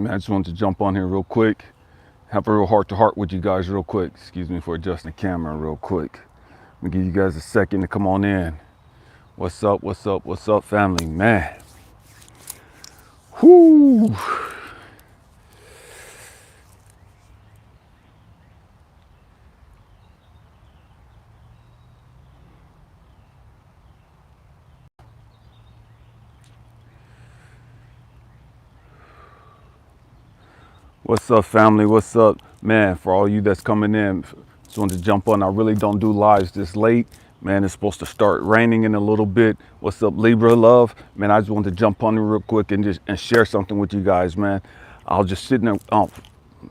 Man, I just wanted to jump on here real quick, have a real heart-to-heart with you guys real quick. Excuse me for adjusting the camera real quick. I'm gonna give you guys a second to come on in. What's up, what's up, what's up, family? Man. Whoo. What's up, family? What's up? Man, for all you that's coming in, just wanted to jump on. I really don't do lives this late. Man, it's supposed to start raining in a little bit. What's up, Libra love? Man, I just wanted to jump on here real quick and just share something with you guys, man. I was just sitting there, oh,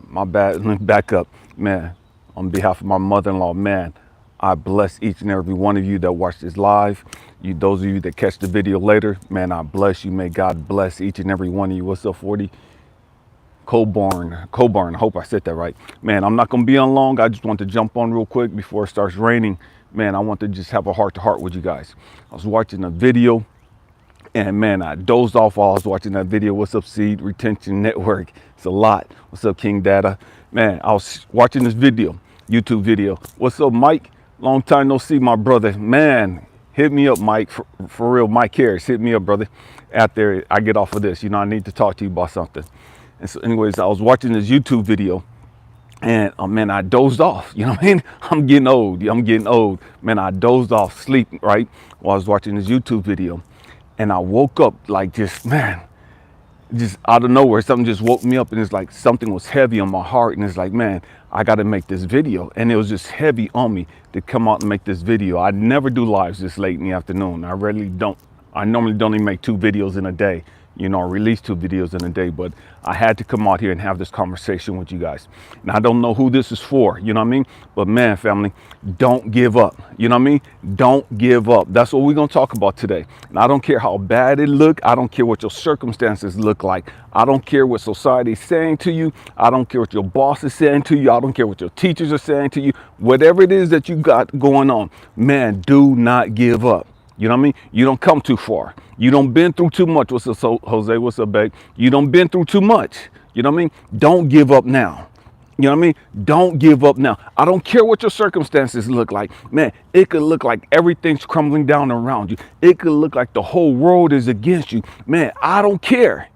my bad, let me back up. Man, on behalf of my mother-in-law, man, I bless each and every one of you that watch this live. Those of you that catch the video later, man, I bless you. May God bless each and every one of you. What's up, 40? Coburn, I hope I said that right. Man, I'm not gonna be on long. I just want to jump on real quick before it starts raining. Man, I want to just have a heart-to-heart with you guys. I was watching a video and man, I dozed off while I was watching that video. What's up, Seed Retention Network? It's a lot. What's up, King Data? Man, I was watching this video, YouTube video. What's up, Mike? Long time no see, my brother. Man, hit me up, Mike. For real, Mike Harris, hit me up, brother. After I get off of this, I need to talk to you about something. And so anyways, I was watching this YouTube video and man, I dozed off. You know what I mean? I'm getting old. Man, I dozed off sleep, right? While I was watching this YouTube video. And I woke up like just out of nowhere. Something just woke me up and it's like something was heavy on my heart. And it's like, man, I got to make this video. And it was just heavy on me to come out and make this video. I never do lives this late in the afternoon. I rarely don't. I normally don't even make 2 videos in a day. Or release 2 videos in a day, but I had to come out here and have this conversation with you guys. And I don't know who this is for, you know what I mean? But man, family, don't give up. You know what I mean? Don't give up. That's what we're going to talk about today. And I don't care how bad it look. I don't care what your circumstances look like. I don't care what society is saying to you. I don't care what your boss is saying to you. I don't care what your teachers are saying to you. Whatever it is that you got going on, man, do not give up. You know what I mean? You don't come too far. You don't been through too much. What's up, Jose? What's up, babe? You don't been through too much. You know what I mean? Don't give up now. You know what I mean? Don't give up now. I don't care what your circumstances look like. Man, it could look like everything's crumbling down around you. It could look like the whole world is against you. Man, I don't care.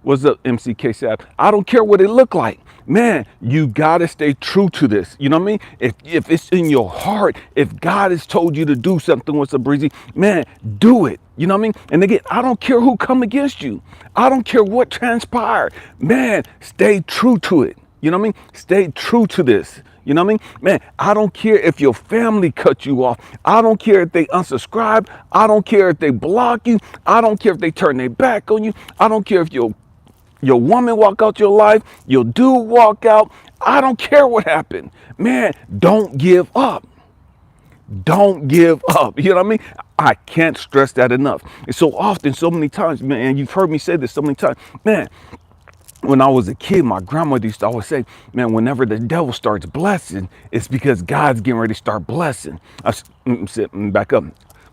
What's up, MC CashApp? I don't care what it look like. Man, you got to stay true to this. You know what I mean? If it's in your heart, if God has told you to do something with a breezy, man, do it. You know what I mean? And again, I don't care who come against you. I don't care what transpired. Man, stay true to it. You know what I mean? Stay true to this. You know what I mean? Man, I don't care if your family cut you off. I don't care if they unsubscribe. I don't care if they block you. I don't care if they turn their back on you. I don't care if your woman walk out your life, your dude walk out. I don't care what happened. Man, don't give up. Don't give up. You know what I mean? I can't stress that enough. And so often, so many times, man, and you've heard me say this so many times, man, when I was a kid, my grandmother used to always say, man, whenever the devil starts blessing, it's because God's getting ready to start blessing. I'm sitting back up.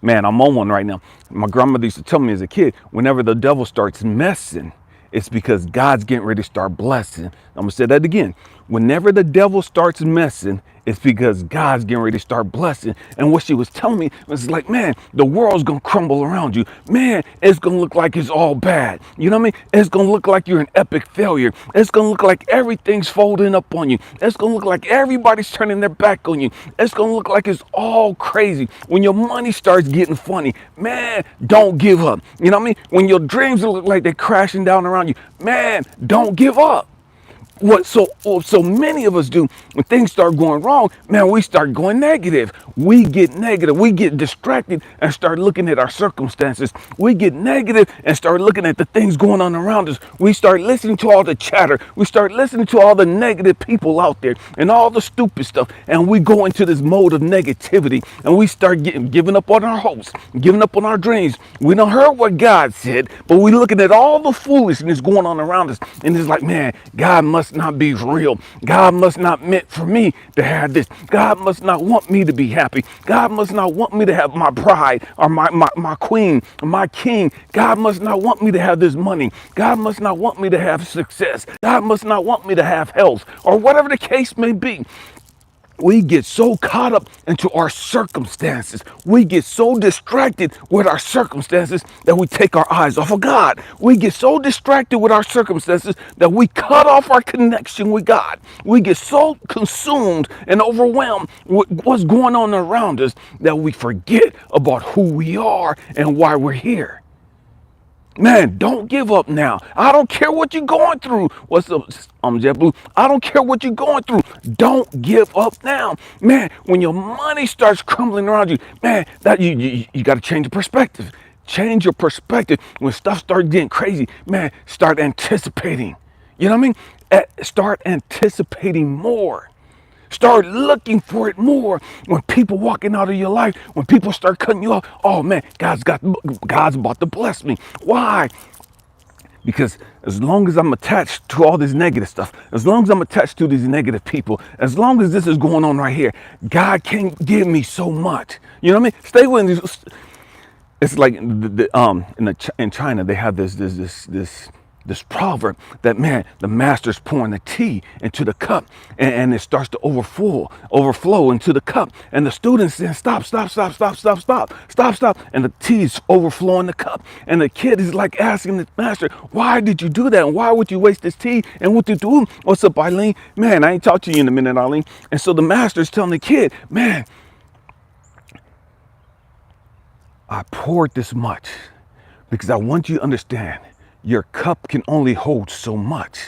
Man, I'm on one right now. My grandmother used to tell me as a kid, whenever the devil starts messing, it's because God's getting ready to start blessing. I'm going to say that again. Whenever the devil starts messing, it's because God's getting ready to start blessing. And what she was telling me was like, man, the world's going to crumble around you. Man, it's going to look like it's all bad. You know what I mean? It's going to look like you're an epic failure. It's going to look like everything's folding up on you. It's going to look like everybody's turning their back on you. It's going to look like it's all crazy. When your money starts getting funny, man, don't give up. You know what I mean? When your dreams look like they're crashing down around you, man, don't give up. What so many of us do when things start going wrong, man, we start going negative. We get negative. We get distracted and start looking at our circumstances. We get negative and start looking at the things going on around us. We start listening to all the chatter. We start listening to all the negative people out there and all the stupid stuff. And we go into this mode of negativity and we start giving up on our hopes, giving up on our dreams. We don't heard what God said, but we looking at all the foolishness going on around us. And it's like, man, God must must not be real. God must not meant for me to have this. God must not want me to be happy. God must not want me to have my bride or my queen or my king. God must not want me to have this money. God must not want me to have success. God must not want me to have health, or whatever the case may be. We get so caught up into our circumstances. We get so distracted with our circumstances that we take our eyes off of God. We get so distracted with our circumstances that we cut off our connection with God. We get so consumed and overwhelmed with what's going on around us that we forget about who we are and why we're here. Man, don't give up now. I don't care what you're going through. What's up, JetBlue? I don't care what you're going through. Don't give up now. Man, when your money starts crumbling around you, man, that you got to change your perspective. Change your perspective. When stuff starts getting crazy, man, start anticipating. You know what I mean? Start anticipating more. Start looking for it more. When people walking out of your life, when people start cutting you off, oh man, God's about to bless me. Why? Because as long as I'm attached to all this negative stuff, as long as I'm attached to these negative people, as long as this is going on right here, God can't give me so much. You know what I mean? Stay with me. It's like in China they have this proverb that, man, the master's pouring the tea into the cup and it starts to overflow into the cup, and the students saying stop, and the tea's overflowing the cup, and the kid is like asking the master, why did you do that, and why would you waste this tea, and what you do? What's up, Eileen? Man, I ain't talked to you in a minute, Eileen. And so the master's telling the kid, man, I poured this much because I want you to understand your cup can only hold so much.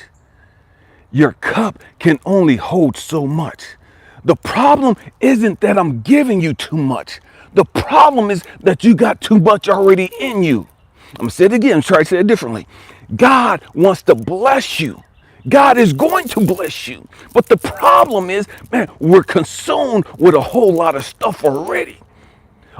Your cup can only hold so much. The problem isn't that I'm giving you too much. The problem is that you got too much already in you. I'm going to say it again, try to say it differently. God wants to bless you. God is going to bless you. But the problem is, man, we're consumed with a whole lot of stuff already.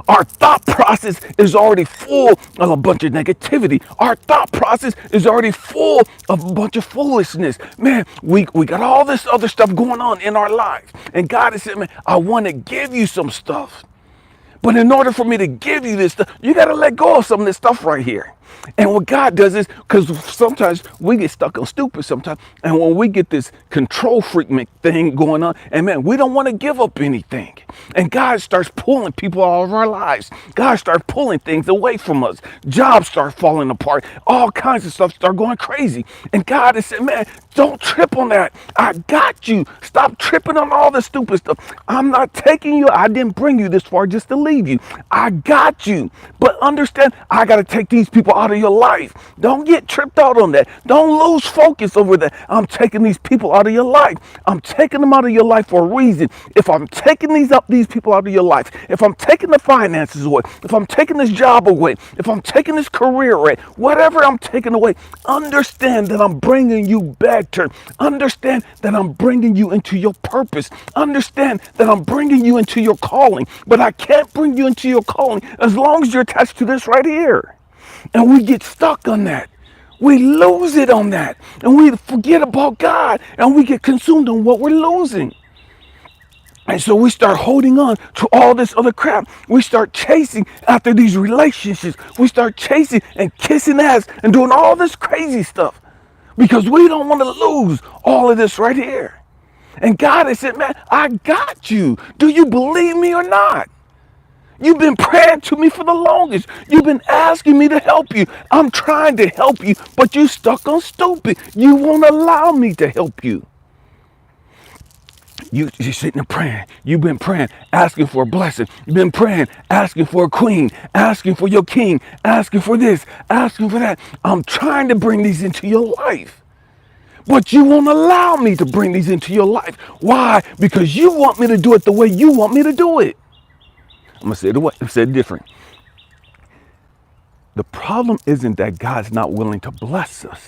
Our thought process is already full of a bunch of negativity. Our thought process is already full of a bunch of foolishness. Man, we got all this other stuff going on in our lives. And God has said, man, I want to give you some stuff. But in order for me to give you this stuff, you got to let go of some of this stuff right here. And what God does is, because sometimes we get stuck on stupid sometimes, and when we get this control freak thing going on, and man, we don't want to give up anything. And God starts pulling people out of our lives. God starts pulling things away from us. Jobs start falling apart. All kinds of stuff start going crazy. And God has said, man, don't trip on that. I got you. Stop tripping on all the stupid stuff. I'm not taking you. I didn't bring you this far just to leave you. I got you. But understand, I got to take these people out of your life. Don't get tripped out on that. Don't lose focus over that. I'm taking these people out of your life. I'm taking them out of your life for a reason. If I'm taking these people out of your life, if I'm taking the finances away, if I'm taking this job away, if I'm taking this career away, whatever I'm taking away, understand that I'm bringing you better. Understand that I'm bringing you into your purpose. Understand that I'm bringing you into your calling. But I can't bring you into your calling as long as you're attached to this right here. And we get stuck on that. We lose it on that. And we forget about God. And we get consumed on what we're losing. And so we start holding on to all this other crap. We start chasing after these relationships. We start chasing and kissing ass and doing all this crazy stuff because we don't want to lose all of this right here. And God has said, man, I got you. Do you believe me or not? You've been praying to me for the longest. You've been asking me to help you. I'm trying to help you, but you stuck on stupid. You won't allow me to help you. You're sitting there praying. You've been praying, asking for a blessing. You've been praying, asking for a queen, asking for your king, asking for this, asking for that. I'm trying to bring these into your life. But you won't allow me to bring these into your life. Why? Because you want me to do it the way you want me to do it. I'm going to say it different. The problem isn't that God's not willing to bless us.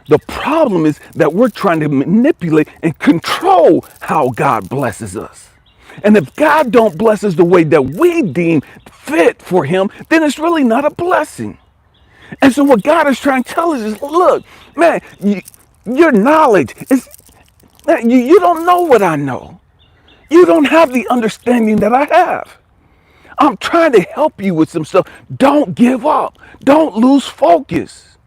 The problem is that we're trying to manipulate and control how God blesses us. And if God don't bless us the way that we deem fit for him, then it's really not a blessing. And so what God is trying to tell us is, look, man, Your knowledge is, you don't know what I know. You don't have the understanding that I have. I'm trying to help you with some stuff. Don't give up. Don't lose focus.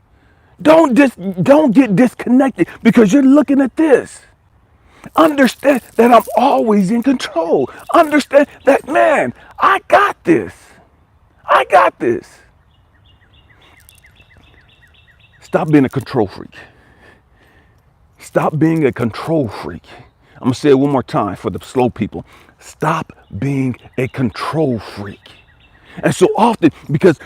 Don't get disconnected because you're looking at this. Understand that I'm always in control. Understand that, man, I got this. I got this. Stop being a control freak. Stop being a control freak. I'm going to say it one more time for the slow people. Stop being a control freak. And so often, because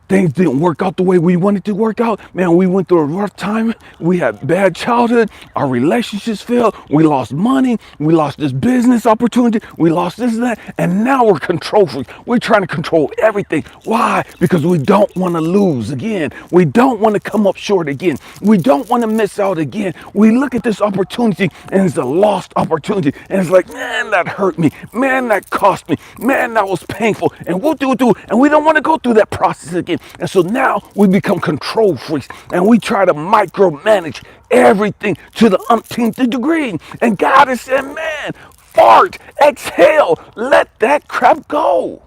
things didn't work out the way we wanted to work out, man, we went through a rough time. We had bad childhood. Our relationships failed. We lost money. We lost this business opportunity. We lost this and that. And now we're control freaks. We're trying to control everything. Why? Because we don't want to lose again. We don't want to come up short again. We don't want to miss out again. We look at this opportunity and it's a lost opportunity. And it's like, man, that hurt me. Man, that cost me. Man, that was painful. And we'll do. And we don't want to go through that process again. And so now we become control freaks and we try to micromanage everything to the umpteenth degree. And God has said, man, fart, exhale, let that crap go.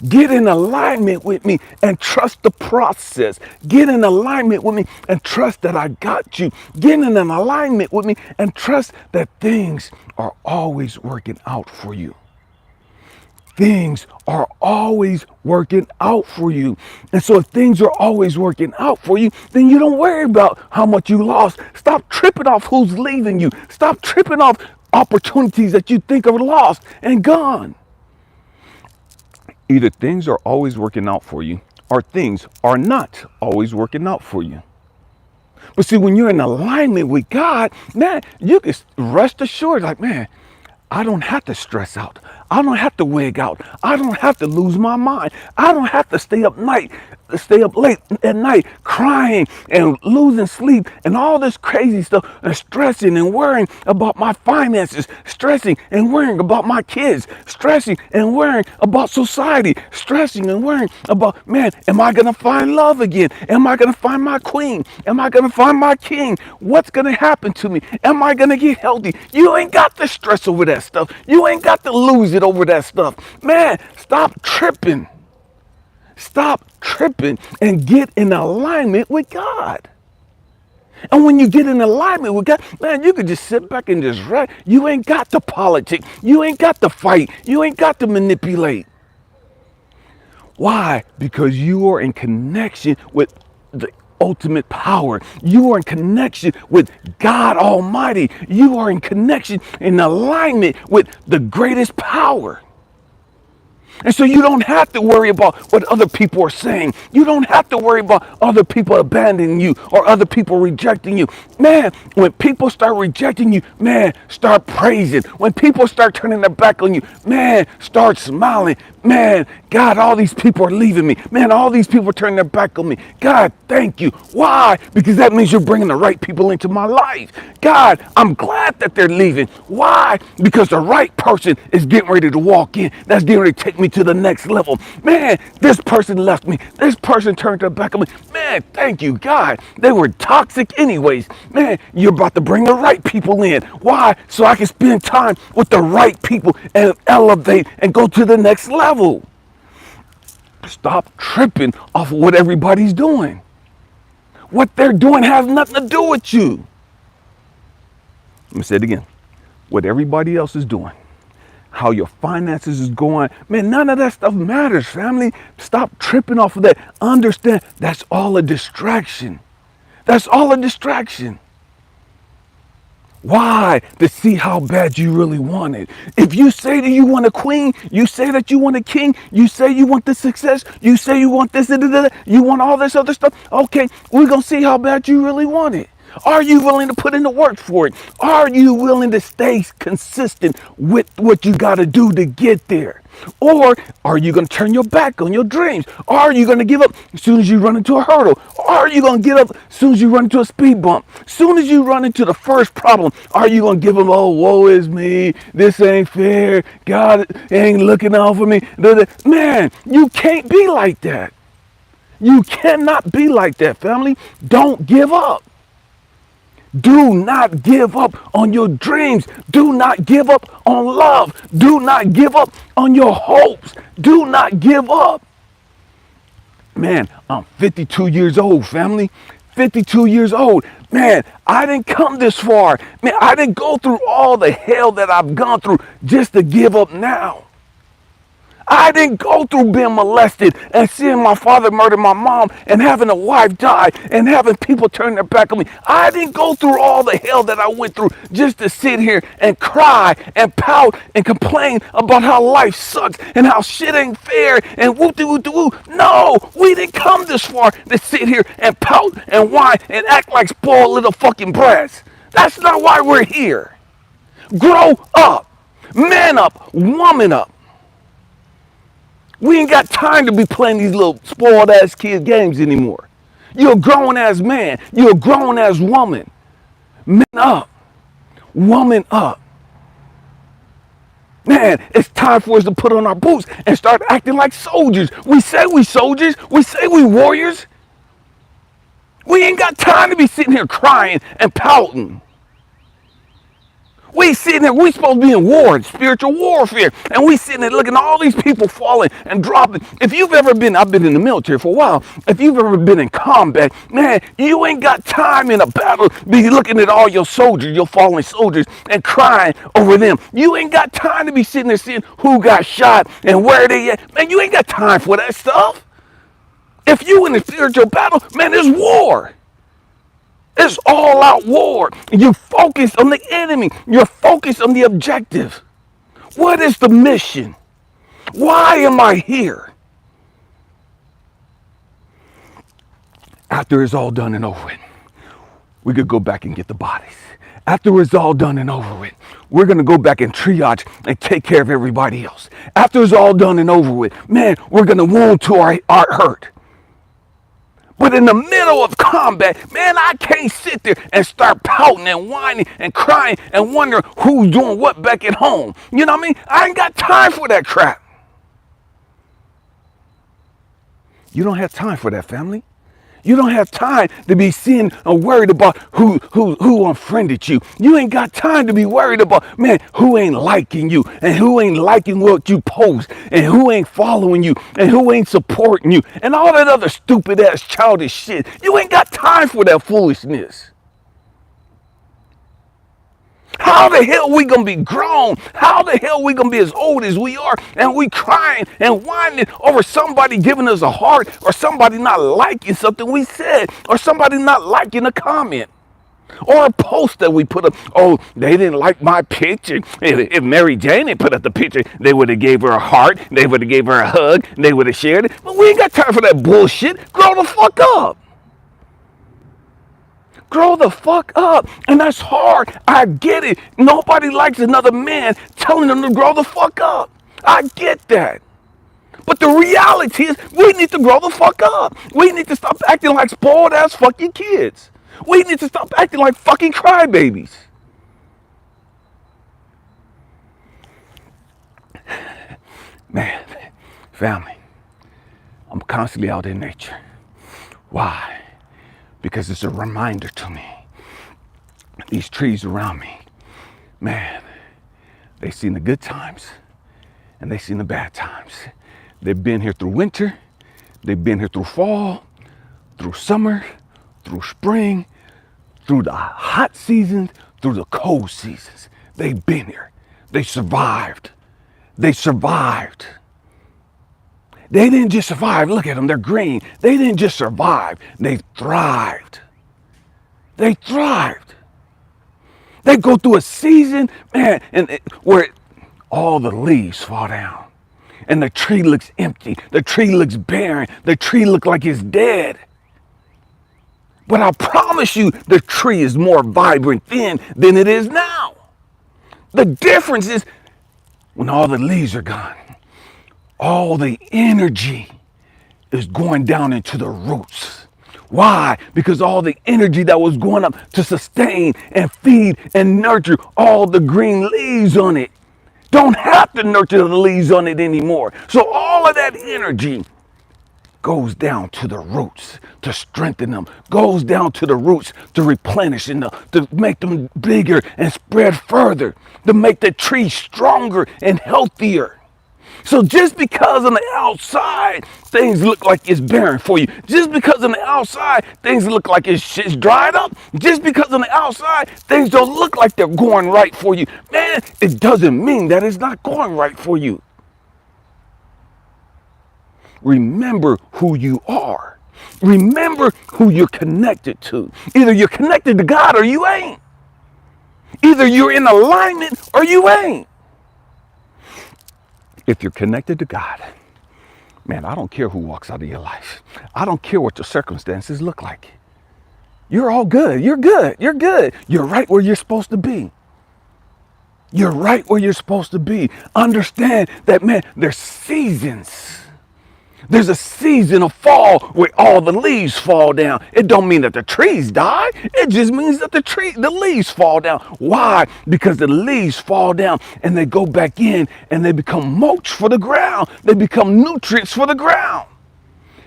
Get in alignment with me and trust the process. Get in alignment with me and trust that I got you. Get in an alignment with me and trust that things are always working out for you. Things are always working out for you. And so if things are always working out for you, then you don't worry about how much you lost. Stop tripping off who's leaving you. Stop tripping off opportunities that you think are lost and gone. Either things are always working out for you or things are not always working out for you. But see, when you're in alignment with God, man, you can rest assured, like, man, I don't have to stress out. I don't have to wig out. I don't have to lose my mind. I don't have to stay up late at night crying and losing sleep and all this crazy stuff and stressing and worrying about my finances, stressing and worrying about my kids, stressing and worrying about society, stressing and worrying about, man, am I going to find love again? Am I going to find my queen? Am I going to find my king? What's going to happen to me? Am I going to get healthy? You ain't got to stress over that stuff. You ain't got to lose it over that stuff. Man, stop tripping. Stop tripping and get in alignment with God. And when you get in alignment with God, man, you can just sit back and just rest. You ain't got to politic. You ain't got to fight. You ain't got to manipulate. Why? Because you are in connection with the ultimate power. You are in connection with God Almighty. You are in connection, in alignment with the greatest power. And so you don't have to worry about what other people are saying. You don't have to worry about other people abandoning you or other people rejecting you. Man, when people start rejecting you, man, start praising. When people start turning their back on you, man, start smiling. Man, God, all these people are leaving me. Man, all these people are turning their back on me. God, thank you. Why? Because that means you're bringing the right people into my life. God, I'm glad that they're leaving. Why? Because the right person is getting ready to walk in. That's getting ready to take me to the next level. Man, this person left me. This person turned their back on me. Man, thank you, God. They were toxic anyways. Man, you're about to bring the right people in. Why? So I can spend time with the right people and elevate and go to the next level. Stop tripping off what everybody's doing. What they're doing has nothing to do with you. Let me say it again. What everybody else is doing, how your finances is going, man, none of that stuff matters, family. Stop tripping off of that. Understand that's all a distraction. That's all a distraction. Why? To see how bad you really want it. If you say that you want a queen, you say that you want a king, you say you want the success, you say you want this, you want all this other stuff, okay, we're going to see how bad you really want it. Are you willing to put in the work for it? Are you willing to stay consistent with what you got to do to get there? Or are you going to turn your back on your dreams? Are you going to give up as soon as you run into a hurdle? Or are you going to get up as soon as you run into a speed bump? As soon as you run into the first problem, are you going to give up, oh, woe is me, this ain't fair, God ain't looking out for me? Man, you can't be like that. You cannot be like that, family. Don't give up. Do not give up on your dreams. Do not give up on love. Do not give up on your hopes. Do not give up. Man, I'm 52 years old, family. 52 years old. Man, I didn't come this far. Man, I didn't go through all the hell that I've gone through just to give up now. I didn't go through being molested and seeing my father murder my mom and having a wife die and having people turn their back on me. I didn't go through all the hell that I went through just to sit here and cry and pout and complain about how life sucks and how shit ain't fair and woo-de-woo-de-woo. No, we didn't come this far to sit here and pout and whine and act like spoiled little fucking brats. That's not why we're here. Grow up. Man up. Woman up. We ain't got time to be playing these little spoiled ass kid games anymore. You're a grown ass man. You're a grown ass woman. Men up. Woman up. Man, it's time for us to put on our boots and start acting like soldiers. We say we soldiers. We say we warriors. We ain't got time to be sitting here crying and pouting. We sitting there, we supposed to be in war, spiritual warfare, and we sitting there looking at all these people falling and dropping. If you've ever been, I've been in the military for a while, if you've ever been in combat, man, you ain't got time in a battle to be looking at all your soldiers, your fallen soldiers, and crying over them. You ain't got time to be sitting there seeing who got shot and where they at. Man, you ain't got time for that stuff. If you in a spiritual battle, man, there's war. It's all out war. You focus on the enemy. You're focused on the objective. What is the mission? Why am I here? After it's all done and over with, we could go back and get the bodies. After it's all done and over with, we're going to go back and triage and take care of everybody else. After it's all done and over with, man, we're going to wound to our hurt. But in the middle of combat, man, I can't sit there and start pouting and whining and crying and wondering who's doing what back at home. You know what I mean? I ain't got time for that crap. You don't have time for that, family. You don't have time to be seeing or worried about who unfriended you. You ain't got time to be worried about, man, who ain't liking you and who ain't liking what you post and who ain't following you and who ain't supporting you and all that other stupid ass childish shit. You ain't got time for that foolishness. How the hell we gonna be grown? How the hell we gonna be as old as we are and we crying and whining over somebody giving us a heart or somebody not liking something we said or somebody not liking a comment or a post that we put up? Oh, they didn't like my picture. If Mary Jane had put up the picture, they would have gave her a heart, they would have gave her a hug, they would have shared it. But we ain't got time for that bullshit. Grow the fuck up. Grow the fuck up. And that's hard. I get it. Nobody likes another man telling them to grow the fuck up. I get that. But the reality is we need to grow the fuck up. We need to stop acting like spoiled ass fucking kids. We need to stop acting like fucking crybabies. Man, family, I'm constantly out in nature. Why? Because it's a reminder to me. These trees around me, man, they've seen the good times and they've seen the bad times. They've been here through winter, they've been here through fall, through summer, through spring, through the hot seasons, through the cold seasons. They've been here. They survived. They survived. They didn't just survive. Look at them. They're green. They didn't just survive. They thrived. They thrived. They go through a season, man, where all the leaves fall down. And the tree looks empty. The tree looks barren. The tree looks like it's dead. But I promise you, the tree is more vibrant then than it is now. The difference is when all the leaves are gone, all the energy is going down into the roots. Why? Because all the energy that was going up to sustain and feed and nurture all the green leaves on it don't have to nurture the leaves on it anymore. So all of that energy goes down to the roots to strengthen them, goes down to the roots to replenish and to make them bigger and spread further, to make the tree stronger and healthier. So just because on the outside things look like it's barren for you, just because on the outside things look like it's dried up, just because on the outside things don't look like they're going right for you, man, it doesn't mean that it's not going right for you. Remember who you are. Remember who you're connected to. Either you're connected to God or you ain't. Either you're in alignment or you ain't. If you're connected to God, man, I don't care who walks out of your life. I don't care what your circumstances look like. You're all good. You're good. You're good. You're right where you're supposed to be. You're right where you're supposed to be. Understand that, man, there's seasons. There's a season of fall where all the leaves fall down. It don't mean that the trees die. It just means that the leaves fall down. Why? Because the leaves fall down and they go back in and they become mulch for the ground. They become nutrients for the ground.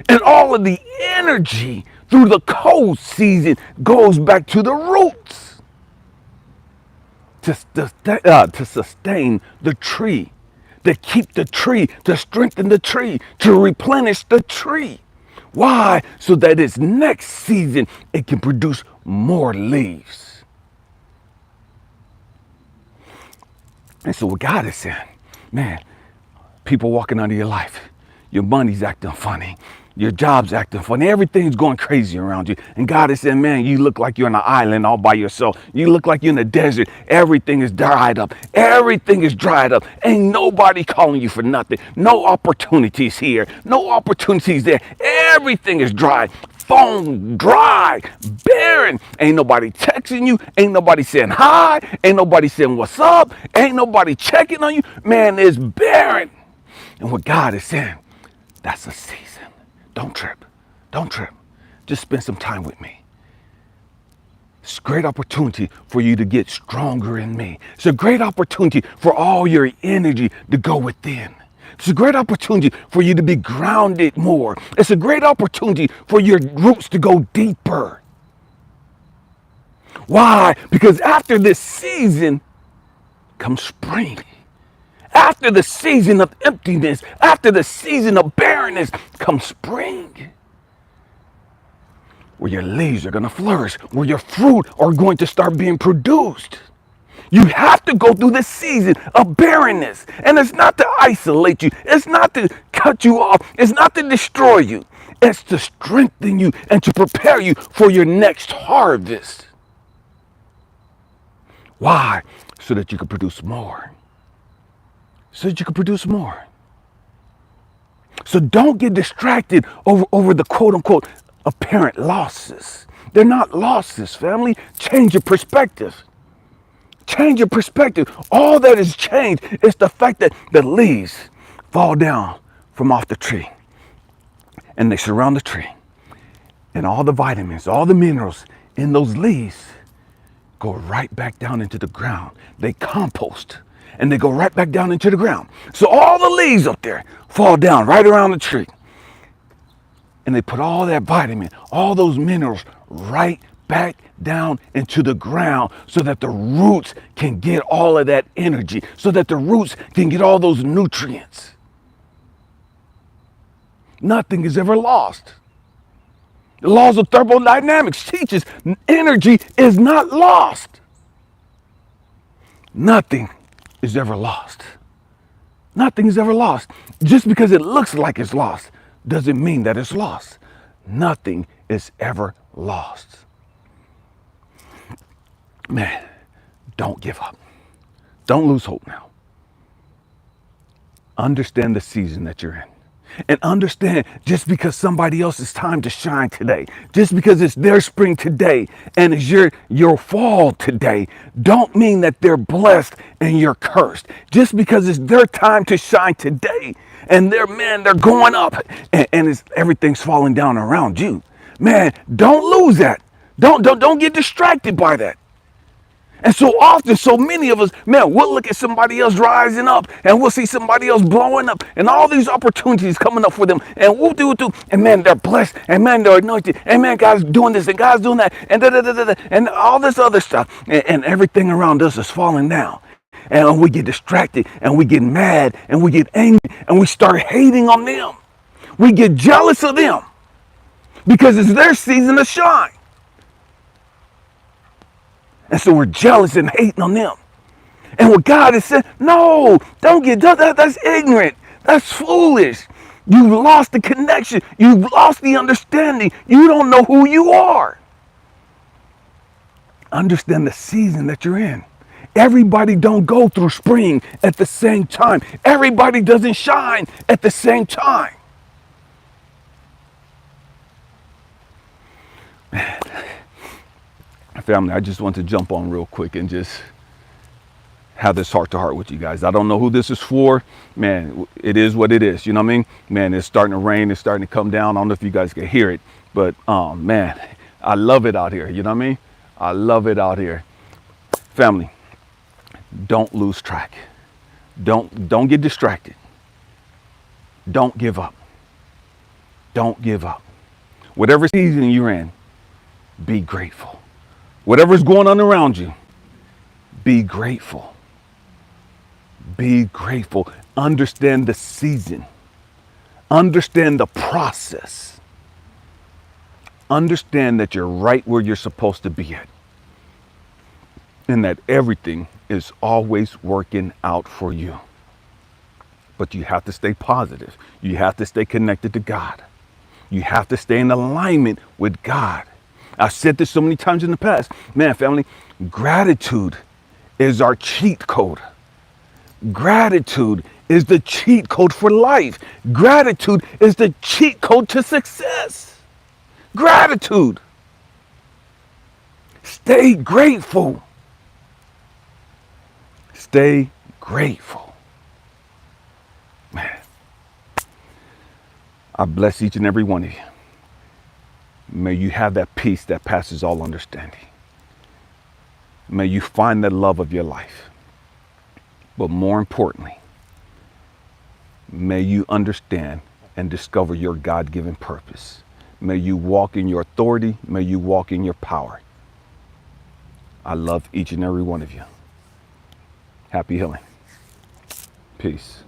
And all of the energy through the cold season goes back to the roots to sustain the tree. To keep the tree, to strengthen the tree, to replenish the tree. Why? So that its next season, it can produce more leaves. And so what God is saying, man, people walking out of your life, your money's acting funny, your job's acting funny, everything's going crazy around you. And God is saying, man, you look like you're on an island all by yourself. You look like you're in the desert. Everything is dried up. Everything is dried up. Ain't nobody calling you for nothing. No opportunities here. No opportunities there. Everything is dry. Phone dry, barren. Ain't nobody texting you. Ain't nobody saying hi. Ain't nobody saying what's up. Ain't nobody checking on you. Man, it's barren. And what God is saying, that's a season. Don't trip. Don't trip. Just spend some time with me. It's a great opportunity for you to get stronger in me. It's a great opportunity for all your energy to go within. It's a great opportunity for you to be grounded more. It's a great opportunity for your roots to go deeper. Why? Because after this season comes spring. After the season of emptiness, after the season of barrenness, comes spring. Where your leaves are going to flourish, where your fruit are going to start being produced. You have to go through this season of barrenness. And it's not to isolate you. It's not to cut you off. It's not to destroy you. It's to strengthen you and to prepare you for your next harvest. Why? So that you can produce more. So that you can produce more. So don't get distracted over the quote unquote apparent losses. They're not losses, family. Change your perspective. Change your perspective. All that has changed is the fact that the leaves fall down from off the tree and they surround the tree. And all the vitamins, all the minerals in those leaves go right back down into the ground. They compost. And they go right back down into the ground. So all the leaves up there fall down right around the tree. And they put all that vitamin, all those minerals right back down into the ground so that the roots can get all of that energy, so that the roots can get all those nutrients. Nothing is ever lost. The laws of thermodynamics teaches energy is not lost. Nothing is ever lost. Nothing is ever lost. Just because it looks like it's lost doesn't mean that it's lost. Nothing is ever lost. Man, don't give up. Don't lose hope now. Understand the season that you're in. And understand, just because somebody else's time to shine today, just because it's their spring today and it's your fall today, don't mean that they're blessed and you're cursed. Just because it's their time to shine today and they're going up and everything's falling down around you. Man, don't lose that. Don't get distracted by that. And so often, so many of us, man, we'll look at somebody else rising up and we'll see somebody else blowing up and all these opportunities coming up for them. And we'll do. And man, they're blessed. And man, they're anointed. And man, God's doing this and God's doing that. And and all this other stuff. And everything around us is falling down. And we get distracted and we get mad and we get angry and we start hating on them. We get jealous of them because it's their season to shine. And so we're jealous and hating on them. And what God has said, no, don't get that. That's ignorant. That's foolish. You've lost the connection. You've lost the understanding. You don't know who you are. Understand the season that you're in. Everybody don't go through spring at the same time. Everybody doesn't shine at the same time. Man. Family, I just want to jump on real quick and just have this heart to heart with you guys. I don't know who this is for. Man, it is what it is. You know what I mean? Man, it's starting to rain. It's starting to come down. I don't know if you guys can hear it, but man, I love it out here. You know what I mean? I love it out here. Family, don't lose track. Don't get distracted. Don't give up. Don't give up. Whatever season you're in, be grateful. Whatever's going on around you, be grateful. Be grateful. Understand the season. Understand the process. Understand that you're right where you're supposed to be at. And that everything is always working out for you. But you have to stay positive. You have to stay connected to God. You have to stay in alignment with God. I've said this so many times in the past. Man, family, gratitude is our cheat code. Gratitude is the cheat code for life. Gratitude is the cheat code to success. Gratitude. Stay grateful. Stay grateful. Man, I bless each and every one of you. May you have that peace that passes all understanding. May you find the love of your life. But more importantly, may you understand and discover your God-given purpose. May you walk in your authority. May you walk in your power. I love each and every one of you. Happy healing. Peace.